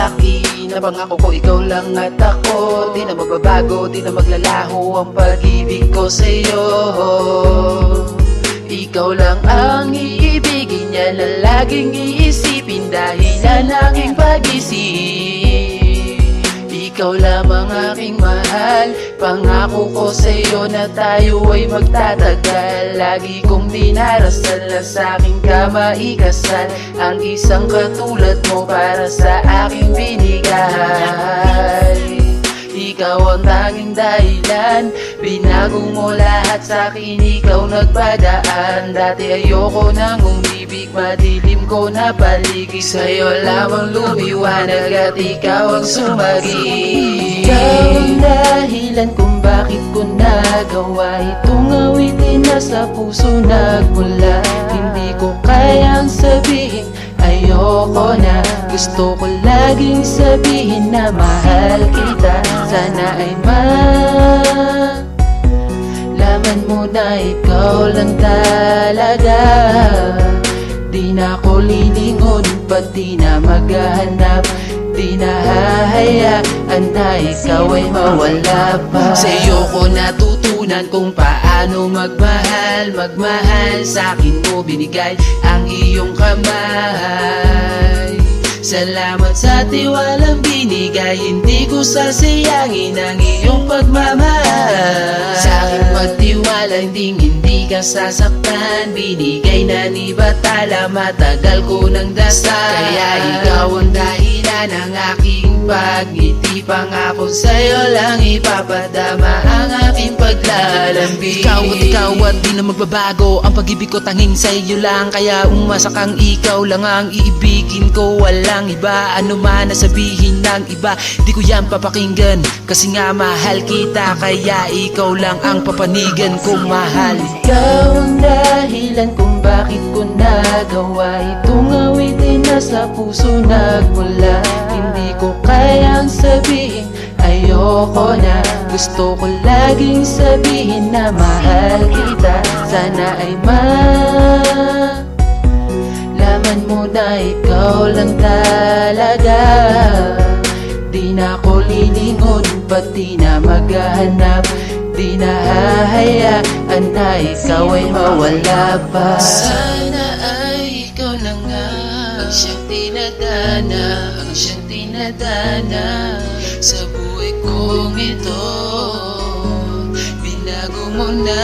lalaki na pangako ko ikaw lang at ako. Di na magbabago, di na maglalaho ang pag-ibig ko sa'yo. Ikaw lang ang iibigin niya na laging iisipin, dahilan ng aking pag-isip. Ikaw lamang aking mahal, pangako ko sa'yo na tayo ay magtatagal. Lagi kong dinarasal na sa'king ka maikasal ang isang katulad mo para sa aking binigay. Ikaw ang tanging dahilan, binago mo lahat sa'kin, ikaw nagpadaan. Dati ayoko nang umibig, madilim ko na paligid, sa'yo lamang lumiwanag at ikaw ang sumagi. Ikaw ang dahilan kung bakit ko nagawa itong awitin na sa puso nagmula. Hindi ko kayang sabihin ayoko na, gusto ko laging sabihin na mahal kita. Sana ay malaman mo na ikaw lang talaga. Di na ako lilingon, pati na maghahanap. Di na hahayaan na ikaw ay mawala pa. Sa'yo ko natutunan kung paano magmahal. Magmahal, sa'kin mo binigay ang iyong kamay. Salamat sa tiwalang binigay, hindi ko sasayangin ang iyong pagmamahal. Sa'king magtiwala, hindi ka sasaktan. Binigay na ni Batala, matagal ko nang dasal. Kaya ikaw ang dahilan ng aking pagngiti. Pangako sa'yo lang ipapadama ang aking paglalambing. Ikaw at di na magbabago ang pag-ibig ko, tanging sa'yo lang. Kaya umasa kang ikaw lang ang iibigin ko, walang iba. Ano man nasabihin ng iba, di ko yan papakinggan, kasi nga mahal kita. Kaya ikaw lang ang papanigan ko, mahal. Ikaw ang dahilan kung bakit ko nagawa itong awitin na sa puso nagmula. Hindi ko kayang sabihin ayoko na, gusto ko laging sabihin na mahal kita. Sana ay malaman mo na ikaw lang talaga. Di na ako lilingon, pati na maghahanap. Di na hahayaan na ikaw ay mawala pa. Sana ay ikaw na nga ang siyang tinadana, ang siyang tinadana sa buhay kong ito. Binago mo na,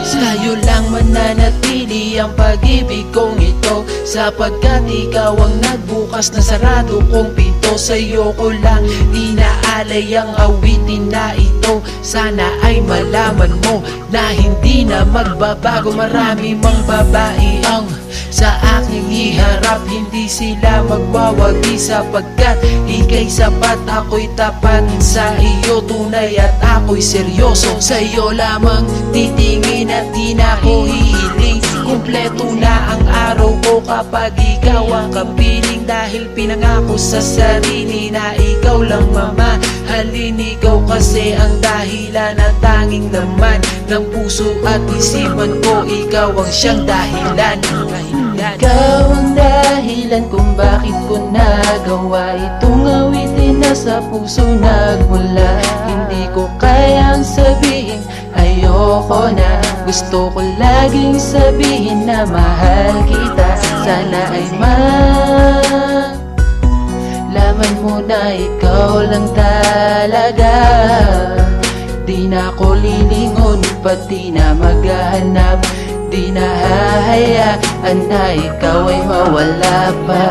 sa'yo lang mananatili ang pag-ibig kong ito, sapagkat ikaw ang nagbukas na sarado kong pinto. Sa'yo ko lang inaalay ang awitin na ito. Sana ay malaman mo na hindi na magbabago. Marami mang babae ang sa aking iharap, hindi sila magwawagi, sapagkat ika'y sapat. Ako'y tapat sa iyo, tunay at ako'y seryoso. Sa'yo lamang titingin at di na ko hihiling. Kumpleto na ang araw ko kapag ikaw ang kapiling. Dahil pinangako sa sarili na ikaw lang mamahalin. Ikaw kasi ang dahilan at tanging naman ng puso at isipan ko. Ikaw ang siyang dahilan. Ikaw ang dahilan kung bakit ko nagawa itong awitin na sa puso nagmula. Hindi ko kayang sabihin ayoko na, gusto ko laging sabihin na mahal kita. Sana ay malaman mo na ikaw lang talaga. Di na ako lilingon, pati na maghahanap. Di na hahayaan na ikaw ay mawala pa.